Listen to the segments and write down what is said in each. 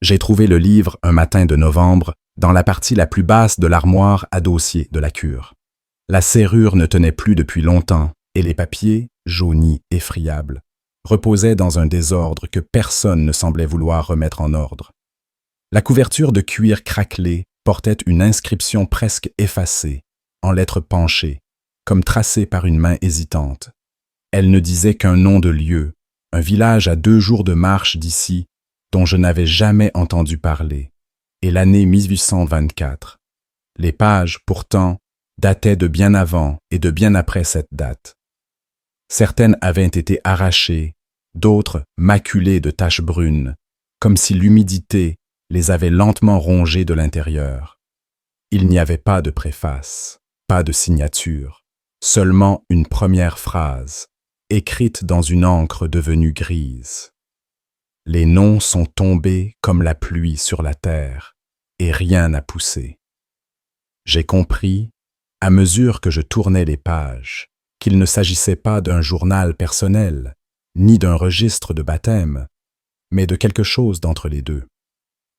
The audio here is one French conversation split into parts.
J'ai trouvé le livre un matin de novembre dans la partie la plus basse de l'armoire à dossier de la cure. La serrure ne tenait plus depuis longtemps et les papiers, jaunis et friables, reposaient dans un désordre que personne ne semblait vouloir remettre en ordre. La couverture de cuir craquelé portait une inscription presque effacée, en lettres penchées, comme tracée par une main hésitante. Elle ne disait qu'un nom de lieu, un village à 2 jours de marche d'ici, dont je n'avais jamais entendu parler, et l'année 1824. Les pages, pourtant, dataient de bien avant et de bien après cette date. Certaines avaient été arrachées, d'autres maculées de taches brunes, comme si l'humidité les avait lentement rongées de l'intérieur. Il n'y avait pas de préface, pas de signature, seulement une première phrase, écrite dans une encre devenue grise. Les noms sont tombés comme la pluie sur la terre, et rien n'a poussé. J'ai compris, à mesure que je tournais les pages, qu'il ne s'agissait pas d'un journal personnel, ni d'un registre de baptême, mais de quelque chose d'entre les deux.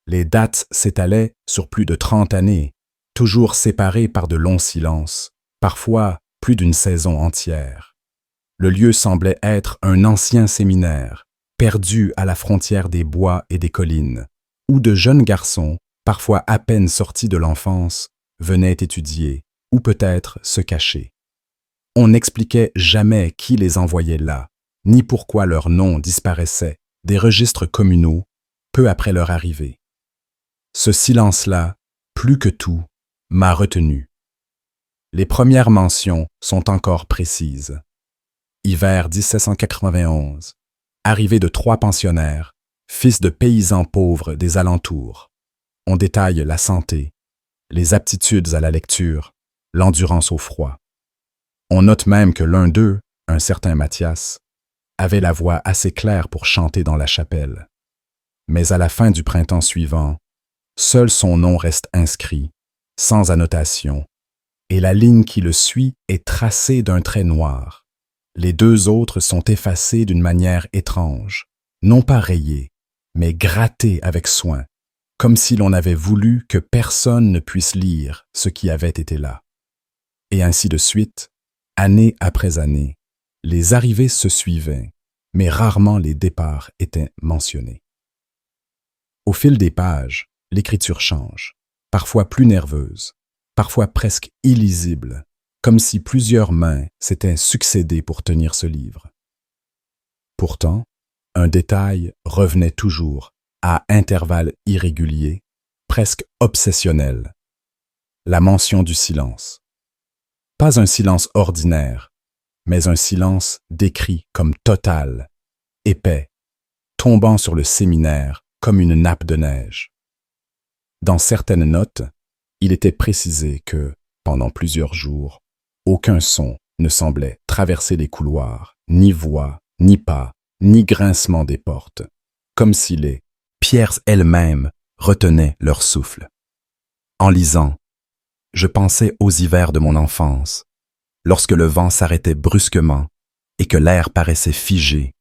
Les dates s'étalaient sur plus de 30 années, toujours séparées par de longs silences, parfois plus d'une saison entière. Le lieu semblait être un ancien séminaire, perdu à la frontière des bois et des collines, où de jeunes garçons, parfois à peine sortis de l'enfance, venaient étudier, ou peut-être se cacher. On n'expliquait jamais qui les envoyait là, ni pourquoi leurs noms disparaissaient des registres communaux peu après leur arrivée. Ce silence-là, plus que tout, m'a retenu. Les premières mentions sont encore précises. Hiver 1791, arrivée de 3 pensionnaires, fils de paysans pauvres des alentours. On détaille la santé, les aptitudes à la lecture, l'endurance au froid. On note même que l'un d'eux, un certain Mathias, avait la voix assez claire pour chanter dans la chapelle. Mais à la fin du printemps suivant, seul son nom reste inscrit, sans annotation, et la ligne qui le suit est tracée d'un trait noir. Les 2 autres sont effacés d'une manière étrange, non pas rayés, mais grattés avec soin, comme si l'on avait voulu que personne ne puisse lire ce qui avait été là. Et ainsi de suite, année après année, les arrivées se suivaient, mais rarement les départs étaient mentionnés. Au fil des pages, l'écriture change, parfois plus nerveuse, parfois presque illisible, comme si plusieurs mains s'étaient succédé pour tenir ce livre. Pourtant, un détail revenait toujours, à intervalles irréguliers, presque obsessionnels. La mention du silence. Pas un silence ordinaire, mais un silence décrit comme total, épais, tombant sur le séminaire comme une nappe de neige. Dans certaines notes, il était précisé que, pendant plusieurs jours, aucun son ne semblait traverser les couloirs, ni voix, ni pas, ni grincement des portes, comme si les pierres elles-mêmes retenaient leur souffle. En lisant, je pensais aux hivers de mon enfance, lorsque le vent s'arrêtait brusquement et que l'air paraissait figé.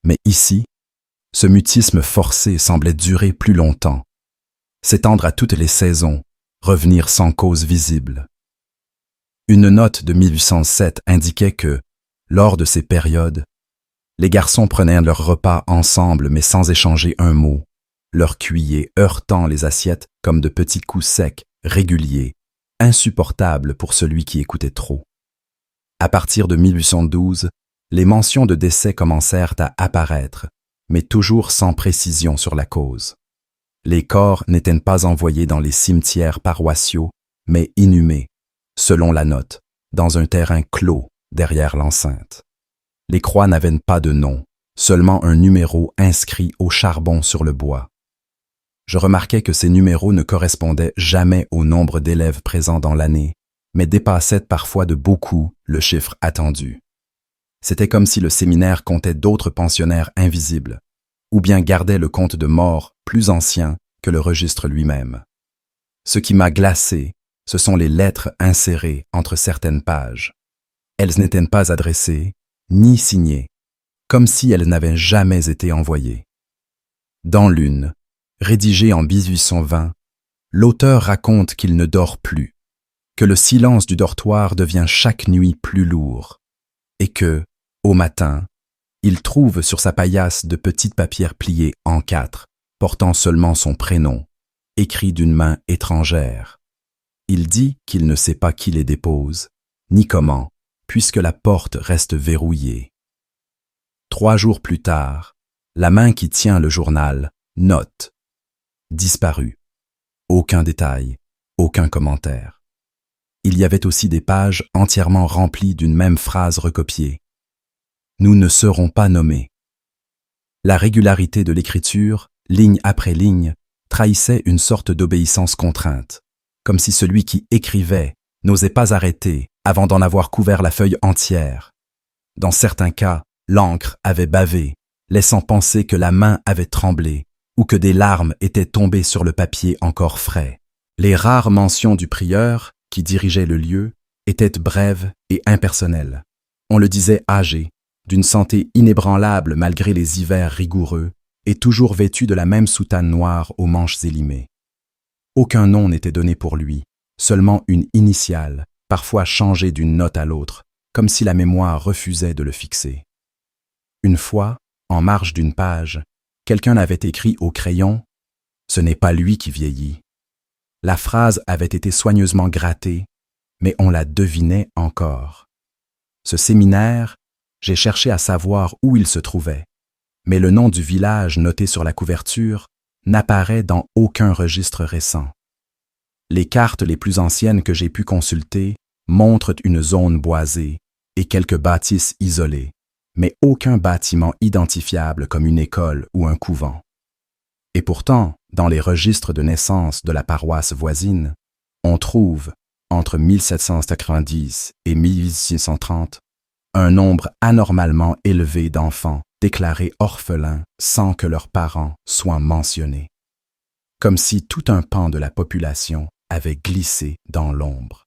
Mais ici, ce mutisme forcé semblait durer plus longtemps, s'étendre à toutes les saisons, revenir sans cause visible. Une note de 1807 indiquait que, lors de ces périodes, les garçons prenaient leur repas ensemble mais sans échanger un mot, leur cuiller heurtant les assiettes comme de petits coups secs, réguliers, insupportables pour celui qui écoutait trop. À partir de 1812, les mentions de décès commencèrent à apparaître, mais toujours sans précision sur la cause. Les corps n'étaient pas envoyés dans les cimetières paroissiaux, mais inhumés, selon la note, dans un terrain clos derrière l'enceinte. Les croix n'avaient pas de nom, seulement un numéro inscrit au charbon sur le bois. Je remarquai que ces numéros ne correspondaient jamais au nombre d'élèves présents dans l'année, mais dépassaient parfois de beaucoup le chiffre attendu. C'était comme si le séminaire comptait d'autres pensionnaires invisibles, ou bien gardait le compte de morts plus anciens que le registre lui-même. Ce qui m'a glacé, ce sont les lettres insérées entre certaines pages. Elles n'étaient pas adressées, ni signées, comme si elles n'avaient jamais été envoyées. Dans l'une, rédigé en 1820, l'auteur raconte qu'il ne dort plus, que le silence du dortoir devient chaque nuit plus lourd, et que, au matin, il trouve sur sa paillasse de petites papiers pliés en 4, portant seulement son prénom, écrit d'une main étrangère. Il dit qu'il ne sait pas qui les dépose, ni comment, puisque la porte reste verrouillée. 3 jours plus tard, la main qui tient le journal note « Disparu ». Aucun détail, aucun commentaire. Il y avait aussi des pages entièrement remplies d'une même phrase recopiée. « Nous ne serons pas nommés ». La régularité de l'écriture, ligne après ligne, trahissait une sorte d'obéissance contrainte, comme si celui qui écrivait n'osait pas arrêter avant d'en avoir couvert la feuille entière. Dans certains cas, l'encre avait bavé, laissant penser que la main avait tremblé ou que des larmes étaient tombées sur le papier encore frais. Les rares mentions du prieur, qui dirigeait le lieu, étaient brèves et impersonnelles. On le disait âgé, d'une santé inébranlable malgré les hivers rigoureux, et toujours vêtu de la même soutane noire aux manches élimées. Aucun nom n'était donné pour lui, seulement une initiale, parfois changée d'une note à l'autre, comme si la mémoire refusait de le fixer. Une fois, en marge d'une page, quelqu'un avait écrit au crayon « Ce n'est pas lui qui vieillit ». La phrase avait été soigneusement grattée, mais on la devinait encore. Ce séminaire, j'ai cherché à savoir où il se trouvait, mais le nom du village noté sur la couverture n'apparaît dans aucun registre récent. Les cartes les plus anciennes que j'ai pu consulter montrent une zone boisée et quelques bâtisses isolées, mais aucun bâtiment identifiable comme une école ou un couvent. Et pourtant, dans les registres de naissance de la paroisse voisine, on trouve, entre 1790 et 1630, un nombre anormalement élevé d'enfants déclarés orphelins sans que leurs parents soient mentionnés. Comme si tout un pan de la population avait glissé dans l'ombre.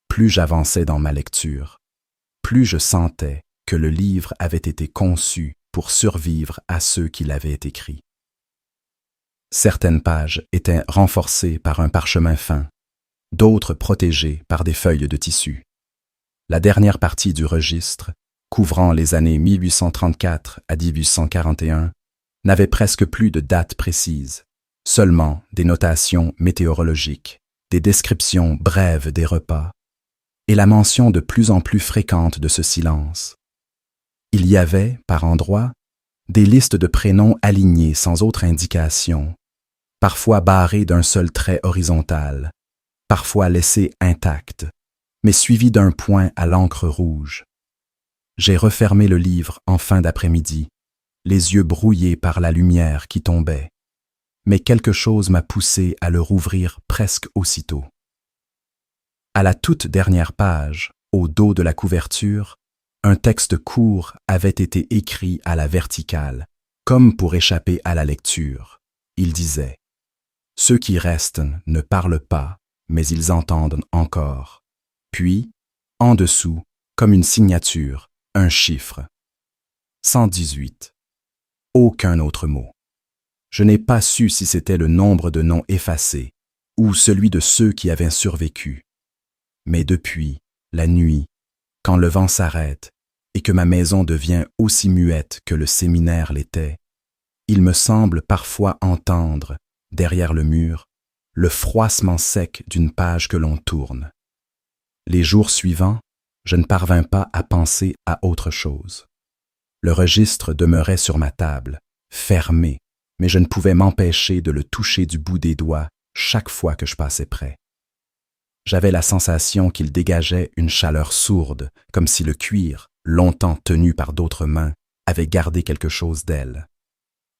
Plus j'avançais dans ma lecture, plus je sentais que le livre avait été conçu pour survivre à ceux qui l'avaient écrit. Certaines pages étaient renforcées par un parchemin fin, d'autres protégées par des feuilles de tissu. La dernière partie du registre, couvrant les années 1834 à 1841, n'avait presque plus de date précise, seulement des notations météorologiques, des descriptions brèves des repas, et la mention de plus en plus fréquente de ce silence. Il y avait, par endroits, des listes de prénoms alignés sans autre indication, parfois barrés d'un seul trait horizontal, parfois laissés intacts, mais suivis d'un point à l'encre rouge. J'ai refermé le livre en fin d'après-midi, les yeux brouillés par la lumière qui tombait, mais quelque chose m'a poussé à le rouvrir presque aussitôt. À la toute dernière page, au dos de la couverture, un texte court avait été écrit à la verticale, comme pour échapper à la lecture. Il disait « Ceux qui restent ne parlent pas, mais ils entendent encore. » Puis, en dessous, comme une signature, un chiffre. 118. Aucun autre mot. Je n'ai pas su si c'était le nombre de noms effacés ou celui de ceux qui avaient survécu. Mais depuis, la nuit, quand le vent s'arrête et que ma maison devient aussi muette que le séminaire l'était, il me semble parfois entendre, derrière le mur, le froissement sec d'une page que l'on tourne. Les jours suivants, je ne parvins pas à penser à autre chose. Le registre demeurait sur ma table, fermé, mais je ne pouvais m'empêcher de le toucher du bout des doigts chaque fois que je passais près. J'avais la sensation qu'il dégageait une chaleur sourde, comme si le cuir, longtemps tenu par d'autres mains, avait gardé quelque chose d'elle.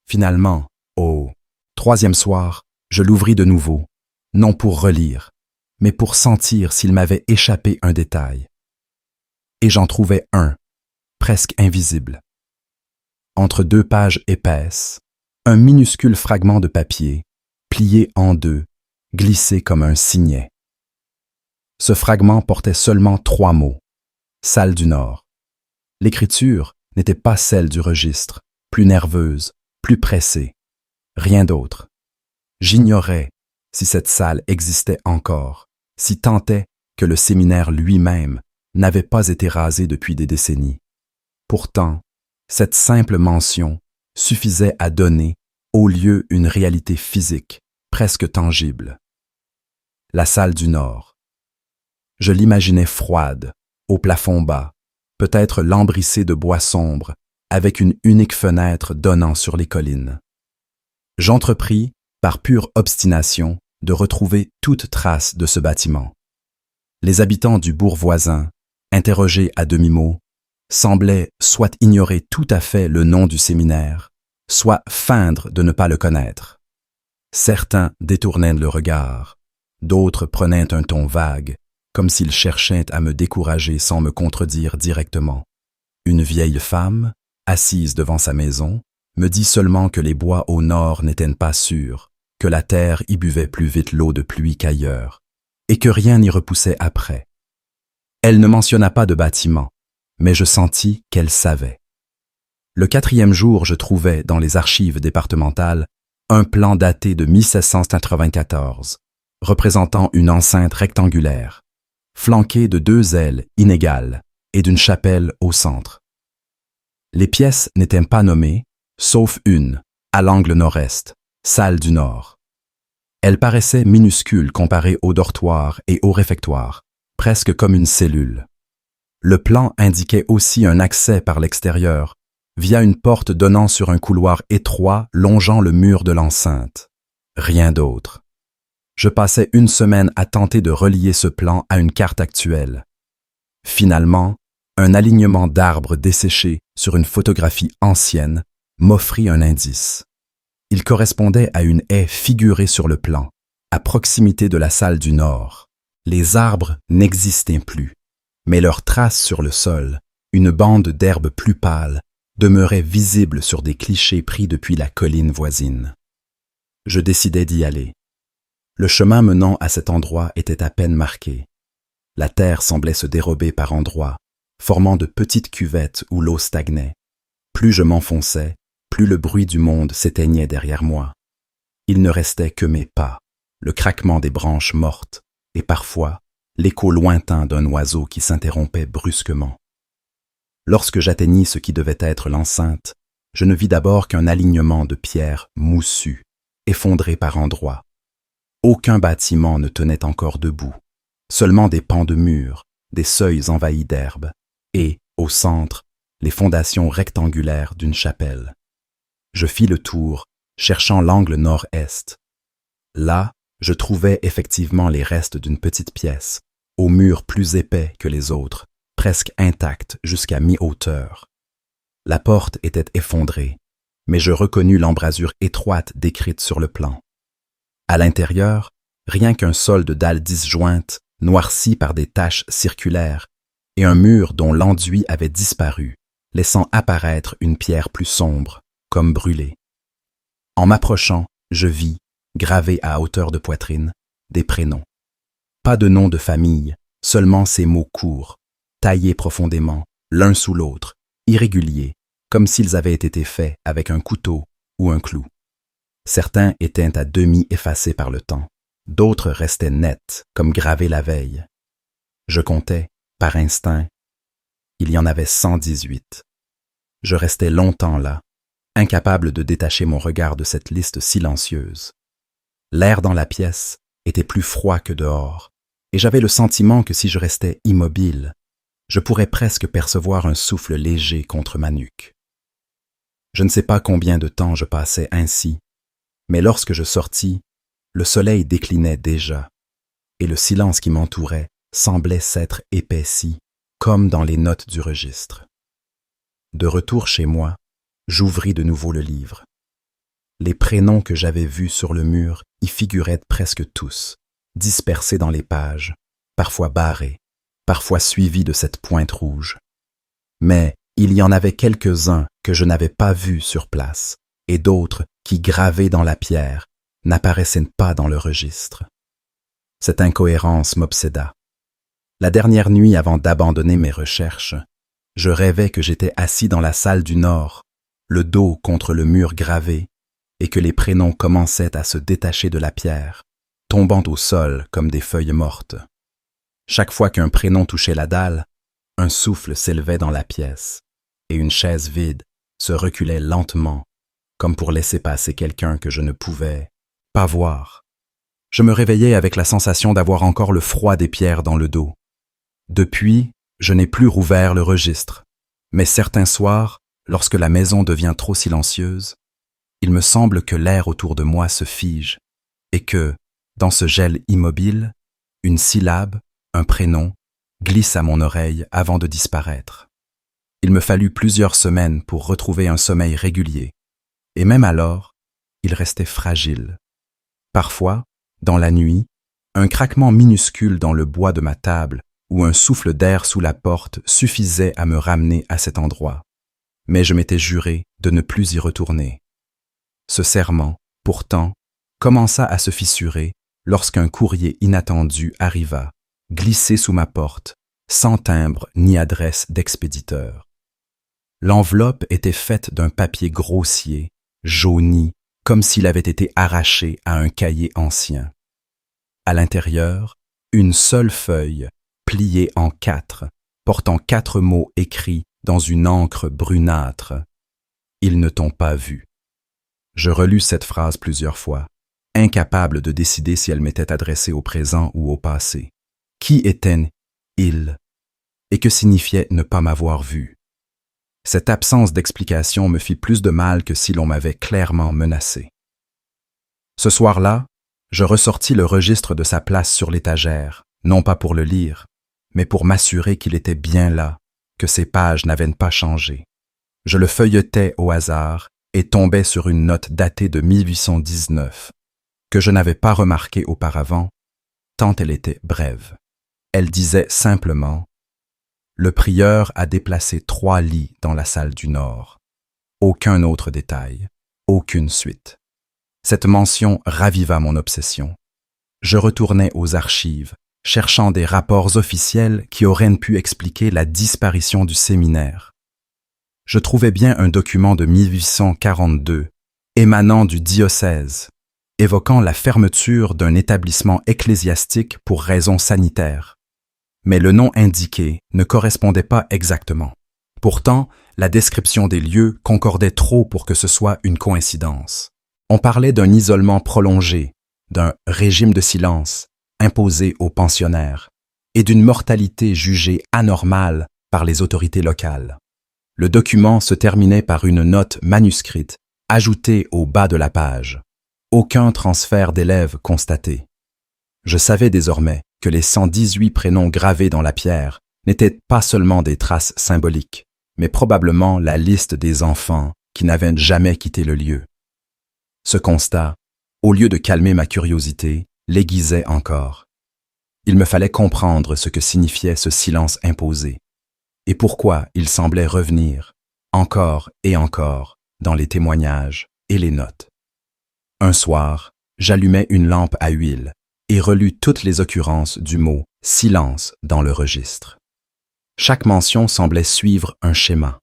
Finalement, au 3e soir, je l'ouvris de nouveau, non pour relire, mais pour sentir s'il m'avait échappé un détail. Et j'en trouvais un, presque invisible. Entre 2 pages épaisses, un minuscule fragment de papier, plié en 2, glissé comme un signet. Ce fragment portait seulement 3 mots. Salle du Nord. L'écriture n'était pas celle du registre, plus nerveuse, plus pressée. rien d'autre. J'ignorais si cette salle existait encore, si tant est que le séminaire lui-même n'avait pas été rasé depuis des décennies. Pourtant, cette simple mention suffisait à donner au lieu une réalité physique, presque tangible. La salle du Nord. Je l'imaginais froide, au plafond bas, peut-être lambrissée de bois sombre, avec une unique fenêtre donnant sur les collines. J'entrepris, par pure obstination, de retrouver toute trace de ce bâtiment. Les habitants du bourg voisin, interrogés à demi-mot, semblaient soit ignorer tout à fait le nom du séminaire, soit feindre de ne pas le connaître. Certains détournaient le regard, d'autres prenaient un ton vague, comme s'ils cherchaient à me décourager sans me contredire directement. Une vieille femme, assise devant sa maison, me dit seulement que les bois au nord n'étaient pas sûrs, que la terre y buvait plus vite l'eau de pluie qu'ailleurs, et que rien n'y repoussait après. Elle ne mentionna pas de bâtiment, mais je sentis qu'elle savait. Le 4e jour, je trouvais, dans les archives départementales, un plan daté de 1694, représentant une enceinte rectangulaire, flanquée de 2 ailes inégales et d'une chapelle au centre. Les pièces n'étaient pas nommées, sauf une, à l'angle nord-est, salle du Nord. Elle paraissait minuscule comparée au dortoir et au réfectoire, presque comme une cellule. Le plan indiquait aussi un accès par l'extérieur, via une porte donnant sur un couloir étroit longeant le mur de l'enceinte. Rien d'autre. Je passais une semaine à tenter de relier ce plan à une carte actuelle. Finalement, un alignement d'arbres desséchés sur une photographie ancienne m'offrit un indice. Il correspondait à une haie figurée sur le plan, à proximité de la salle du Nord. Les arbres n'existaient plus, mais leurs traces sur le sol, une bande d'herbe plus pâle, demeurait visible sur des clichés pris depuis la colline voisine. Je décidai d'y aller. Le chemin menant à cet endroit était à peine marqué. La terre semblait se dérober par endroits, formant de petites cuvettes où l'eau stagnait. Plus je m'enfonçais, plus le bruit du monde s'éteignait derrière moi. Il ne restait que mes pas, le craquement des branches mortes, et parfois l'écho lointain d'un oiseau qui s'interrompait brusquement. Lorsque j'atteignis ce qui devait être l'enceinte, je ne vis d'abord qu'un alignement de pierres moussues, effondrées par endroits. Aucun bâtiment ne tenait encore debout, seulement des pans de murs, des seuils envahis d'herbe, et, au centre, les fondations rectangulaires d'une chapelle. Je fis le tour, cherchant l'angle nord-est. Là, je trouvai effectivement les restes d'une petite pièce, aux murs plus épais que les autres, presque intacte jusqu'à mi-hauteur. La porte était effondrée, mais je reconnus l'embrasure étroite décrite sur le plan. À l'intérieur, rien qu'un sol de dalles disjointes, noirci par des taches circulaires, et un mur dont l'enduit avait disparu, laissant apparaître une pierre plus sombre, comme brûlée. En m'approchant, je vis, gravés à hauteur de poitrine, des prénoms. Pas de nom de famille, seulement ces mots courts, taillés profondément, l'un sous l'autre, irréguliers, comme s'ils avaient été faits avec un couteau ou un clou. Certains étaient à demi effacés par le temps, d'autres restaient nets, comme gravés la veille. Je comptais, par instinct, il y en avait 118. Je restais longtemps là, incapable de détacher mon regard de cette liste silencieuse. L'air dans la pièce était plus froid que dehors, et j'avais le sentiment que si je restais immobile, je pourrais presque percevoir un souffle léger contre ma nuque. Je ne sais pas combien de temps je passais ainsi, mais lorsque je sortis, le soleil déclinait déjà, et le silence qui m'entourait semblait s'être épaissi, comme dans les notes du registre. De retour chez moi, j'ouvris de nouveau le livre. Les prénoms que j'avais vus sur le mur y figuraient presque tous, dispersés dans les pages, parfois barrés, parfois suivis de cette pointe rouge. Mais il y en avait quelques-uns que je n'avais pas vus sur place, et d'autres qui, gravés dans la pierre, n'apparaissaient pas dans le registre. Cette incohérence m'obséda. La dernière nuit avant d'abandonner mes recherches, je rêvais que j'étais assis dans la salle du Nord, le dos contre le mur gravé, et que les prénoms commençaient à se détacher de la pierre, tombant au sol comme des feuilles mortes. Chaque fois qu'un prénom touchait la dalle, un souffle s'élevait dans la pièce, et une chaise vide se reculait lentement, comme pour laisser passer quelqu'un que je ne pouvais pas voir. Je me réveillais avec la sensation d'avoir encore le froid des pierres dans le dos. Depuis, je n'ai plus rouvert le registre, mais certains soirs, lorsque la maison devient trop silencieuse, il me semble que l'air autour de moi se fige et que, dans ce gel immobile, une syllabe, un prénom, glisse à mon oreille avant de disparaître. Il me fallut plusieurs semaines pour retrouver un sommeil régulier, et même alors, il restait fragile. Parfois, dans la nuit, un craquement minuscule dans le bois de ma table ou un souffle d'air sous la porte suffisait à me ramener à cet endroit. Mais je m'étais juré de ne plus y retourner. Ce serment, pourtant, commença à se fissurer lorsqu'un courrier inattendu arriva, glissé sous ma porte, sans timbre ni adresse d'expéditeur. L'enveloppe était faite d'un papier grossier, jauni, comme s'il avait été arraché à un cahier ancien. À l'intérieur, une seule feuille, pliée en 4, portant 4 mots écrits dans une encre brunâtre. « Ils ne t'ont pas vu ». Je relus cette phrase plusieurs fois, incapable de décider si elle m'était adressée au présent ou au passé. Qui étaient « ils » et que signifiait ne pas m'avoir vu? Cette absence d'explication me fit plus de mal que si l'on m'avait clairement menacé. Ce soir-là, je ressortis le registre de sa place sur l'étagère, non pas pour le lire, mais pour m'assurer qu'il était bien là, que ses pages n'avaient pas changé. Je le feuilletais au hasard et tombais sur une note datée de 1819, que je n'avais pas remarquée auparavant, tant elle était brève. Elle disait simplement « Le prieur a déplacé 3 lits dans la salle du nord. » Aucun autre détail, aucune suite. Cette mention raviva mon obsession. Je retournai aux archives, cherchant des rapports officiels qui auraient pu expliquer la disparition du séminaire. Je trouvais bien un document de 1842, émanant du diocèse, évoquant la fermeture d'un établissement ecclésiastique pour raisons sanitaires. Mais le nom indiqué ne correspondait pas exactement. Pourtant, la description des lieux concordait trop pour que ce soit une coïncidence. On parlait d'un isolement prolongé, d'un régime de silence imposé aux pensionnaires et d'une mortalité jugée anormale par les autorités locales. Le document se terminait par une note manuscrite ajoutée au bas de la page. Aucun transfert d'élèves constaté. Je savais désormais que les 118 prénoms gravés dans la pierre n'étaient pas seulement des traces symboliques, mais probablement la liste des enfants qui n'avaient jamais quitté le lieu. Ce constat, au lieu de calmer ma curiosité, l'aiguisait encore. Il me fallait comprendre ce que signifiait ce silence imposé, et pourquoi il semblait revenir, encore et encore, dans les témoignages et les notes. Un soir, j'allumai une lampe à huile et relus toutes les occurrences du mot « silence » dans le registre. Chaque mention semblait suivre un schéma.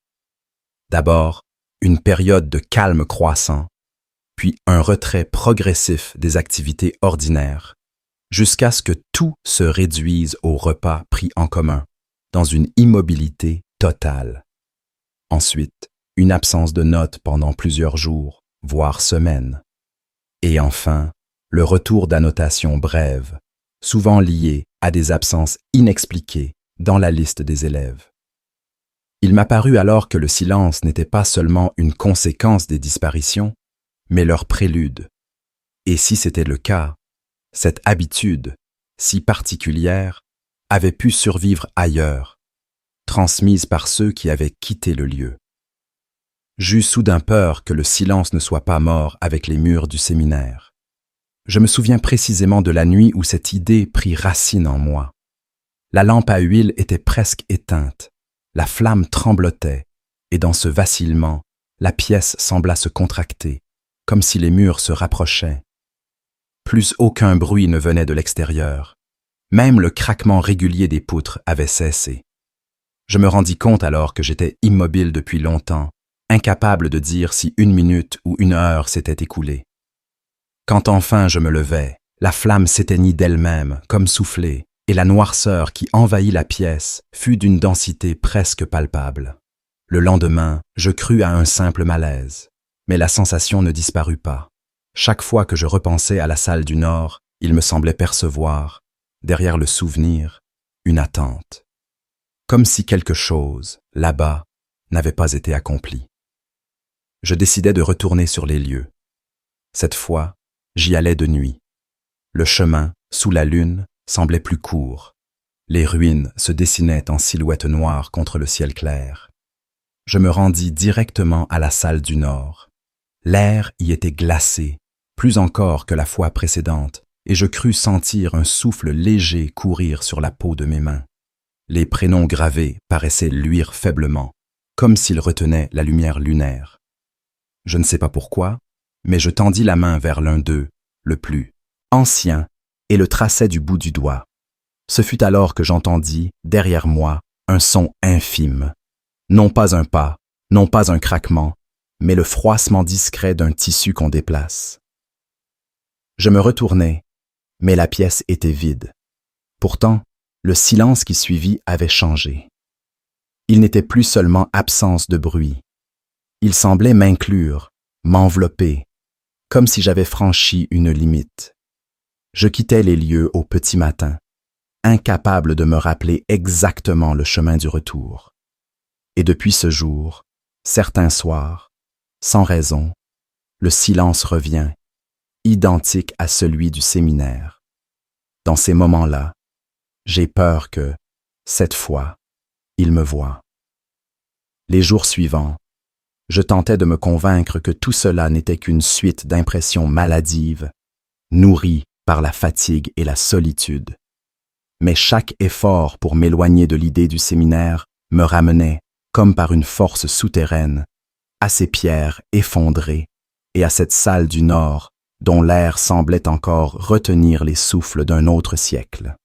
D'abord, une période de calme croissant, puis un retrait progressif des activités ordinaires, jusqu'à ce que tout se réduise au repas pris en commun, dans une immobilité totale. Ensuite, une absence de notes pendant plusieurs jours, voire semaines. Et enfin, le retour d'annotations brèves, souvent liées à des absences inexpliquées dans la liste des élèves. Il m'apparut alors que le silence n'était pas seulement une conséquence des disparitions, mais leur prélude. Et si c'était le cas, cette habitude, si particulière, avait pu survivre ailleurs, transmise par ceux qui avaient quitté le lieu. J'eus soudain peur que le silence ne soit pas mort avec les murs du séminaire. Je me souviens précisément de la nuit où cette idée prit racine en moi. La lampe à huile était presque éteinte, la flamme tremblotait, et dans ce vacillement, la pièce sembla se contracter, comme si les murs se rapprochaient. Plus aucun bruit ne venait de l'extérieur. Même le craquement régulier des poutres avait cessé. Je me rendis compte alors que j'étais immobile depuis longtemps incapable de dire si 1 minute ou 1 heure s'était écoulée. Quand enfin je me levai, la flamme s'éteignit d'elle-même, comme soufflée, et la noirceur qui envahit la pièce fut d'une densité presque palpable. Le lendemain, je crus à un simple malaise, mais la sensation ne disparut pas. Chaque fois que je repensais à la salle du Nord, il me semblait percevoir, derrière le souvenir, une attente. Comme si quelque chose, là-bas, n'avait pas été accompli. Je décidai de retourner sur les lieux. Cette fois, j'y allais de nuit. Le chemin, sous la lune, semblait plus court. Les ruines se dessinaient en silhouette noire contre le ciel clair. Je me rendis directement à la salle du Nord. L'air y était glacé, plus encore que la fois précédente, et je crus sentir un souffle léger courir sur la peau de mes mains. Les prénoms gravés paraissaient luire faiblement, comme s'ils retenaient la lumière lunaire. Je ne sais pas pourquoi, mais je tendis la main vers l'un d'eux, le plus ancien, et le traçai du bout du doigt. Ce fut alors que j'entendis, derrière moi, un son infime. Non pas un pas, non pas un craquement, mais le froissement discret d'un tissu qu'on déplace. Je me retournai, mais la pièce était vide. Pourtant, le silence qui suivit avait changé. Il n'était plus seulement absence de bruit. Il semblait m'inclure, m'envelopper, comme si j'avais franchi une limite. Je quittais les lieux au petit matin, incapable de me rappeler exactement le chemin du retour. Et depuis ce jour, certains soirs, sans raison, le silence revient, identique à celui du séminaire. Dans ces moments-là, j'ai peur que, cette fois, il me voie. Les jours suivants, je tentais de me convaincre que tout cela n'était qu'une suite d'impressions maladives, nourries par la fatigue et la solitude. Mais chaque effort pour m'éloigner de l'idée du séminaire me ramenait, comme par une force souterraine, à ces pierres effondrées et à cette salle du Nord dont l'air semblait encore retenir les souffles d'un autre siècle.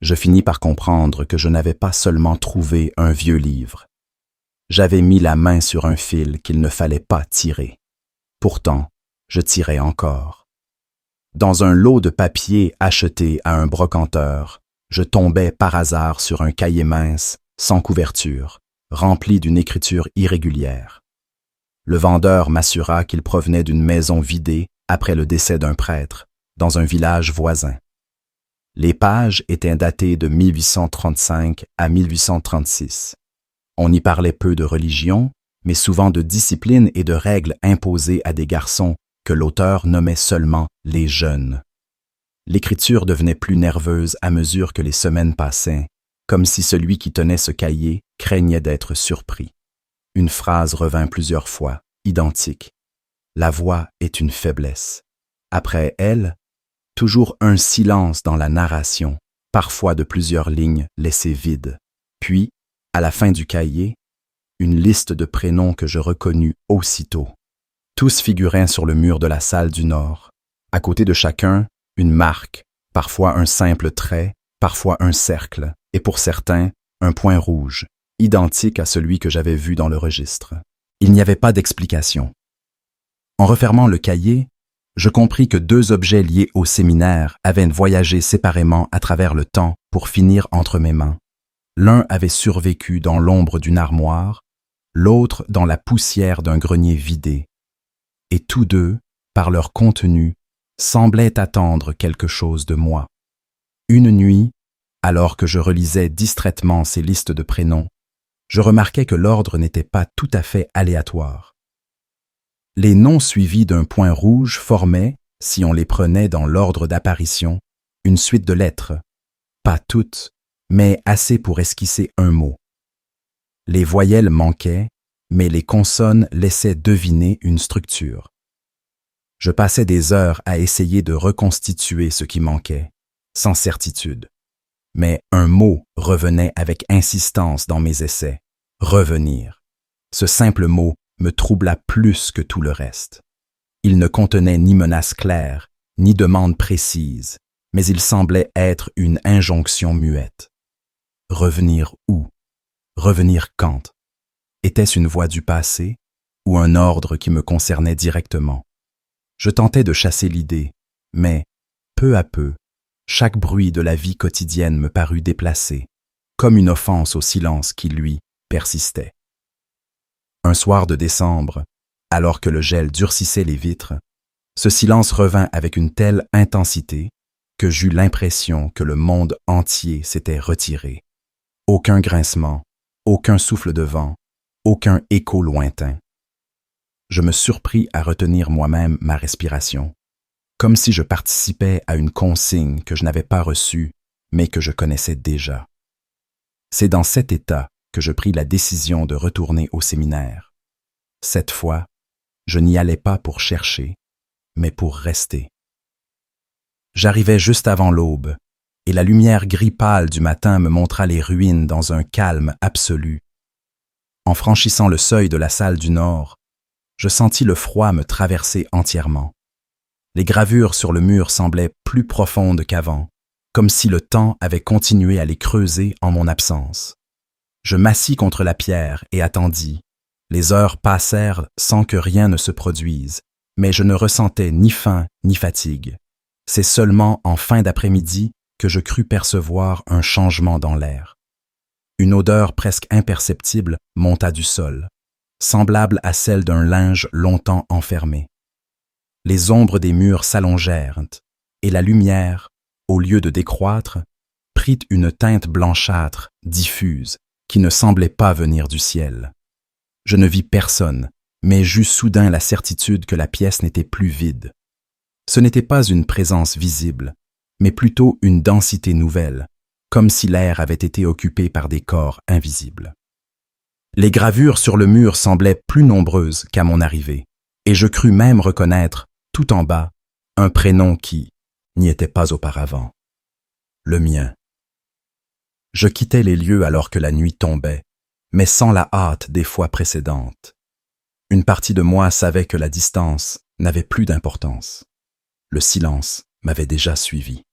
Je finis par comprendre que je n'avais pas seulement trouvé un vieux livre. J'avais mis la main sur un fil qu'il ne fallait pas tirer. Pourtant, je tirais encore. Dans un lot de papier acheté à un brocanteur, je tombais par hasard sur un cahier mince, sans couverture, rempli d'une écriture irrégulière. Le vendeur m'assura qu'il provenait d'une maison vidée après le décès d'un prêtre, dans un village voisin. Les pages étaient datées de 1835 à 1836. On y parlait peu de religion, mais souvent de discipline et de règles imposées à des garçons que l'auteur nommait seulement les jeunes. L'écriture devenait plus nerveuse à mesure que les semaines passaient, comme si celui qui tenait ce cahier craignait d'être surpris. Une phrase revint plusieurs fois, identique. La voix est une faiblesse. Après elle, toujours un silence dans la narration, parfois de plusieurs lignes laissées vides. Puis, à la fin du cahier, une liste de prénoms que je reconnus aussitôt. Tous figuraient sur le mur de la salle du Nord. À côté de chacun, une marque, parfois un simple trait, parfois un cercle, et pour certains, un point rouge, identique à celui que j'avais vu dans le registre. Il n'y avait pas d'explication. En refermant le cahier, je compris que 2 objets liés au séminaire avaient voyagé séparément à travers le temps pour finir entre mes mains. L'un avait survécu dans l'ombre d'une armoire, l'autre dans la poussière d'un grenier vidé. Et tous deux, par leur contenu, semblaient attendre quelque chose de moi. Une nuit, alors que je relisais distraitement ces listes de prénoms, je remarquai que l'ordre n'était pas tout à fait aléatoire. Les noms suivis d'un point rouge formaient, si on les prenait dans l'ordre d'apparition, une suite de lettres, pas toutes, mais assez pour esquisser un mot. Les voyelles manquaient, mais les consonnes laissaient deviner une structure. Je passais des heures à essayer de reconstituer ce qui manquait, sans certitude. Mais un mot revenait avec insistance dans mes essais, revenir. Ce simple mot me troubla plus que tout le reste. Il ne contenait ni menace claire, ni demande précise, mais il semblait être une injonction muette. Revenir où? Revenir quand? Était-ce une voix du passé, ou un ordre qui me concernait directement. Je tentais de chasser l'idée, mais, peu à peu, chaque bruit de la vie quotidienne me parut déplacé, comme une offense au silence qui, lui, persistait. Un soir de décembre, alors que le gel durcissait les vitres, ce silence revint avec une telle intensité que j'eus l'impression que le monde entier s'était retiré. Aucun grincement, aucun souffle de vent, aucun écho lointain. Je me surpris à retenir moi-même ma respiration, comme si je participais à une consigne que je n'avais pas reçue, mais que je connaissais déjà. C'est dans cet état que je pris la décision de retourner au séminaire. Cette fois, je n'y allais pas pour chercher, mais pour rester. J'arrivais juste avant l'aube, et la lumière gris pâle du matin me montra les ruines dans un calme absolu. En franchissant le seuil de la salle du Nord, je sentis le froid me traverser entièrement. Les gravures sur le mur semblaient plus profondes qu'avant, comme si le temps avait continué à les creuser en mon absence. Je m'assis contre la pierre et attendis. Les heures passèrent sans que rien ne se produise, mais je ne ressentais ni faim ni fatigue. C'est seulement en fin d'après-midi que je crus percevoir un changement dans l'air. Une odeur presque imperceptible monta du sol, semblable à celle d'un linge longtemps enfermé. Les ombres des murs s'allongèrent, et la lumière, au lieu de décroître, prit une teinte blanchâtre, diffuse, qui ne semblait pas venir du ciel. Je ne vis personne, mais j'eus soudain la certitude que la pièce n'était plus vide. Ce n'était pas une présence visible, mais plutôt une densité nouvelle, comme si l'air avait été occupé par des corps invisibles. Les gravures sur le mur semblaient plus nombreuses qu'à mon arrivée, et je crus même reconnaître, tout en bas, un prénom qui n'y était pas auparavant. Le mien. Je quittais les lieux alors que la nuit tombait, mais sans la hâte des fois précédentes. Une partie de moi savait que la distance n'avait plus d'importance. Le silence m'avait déjà suivi.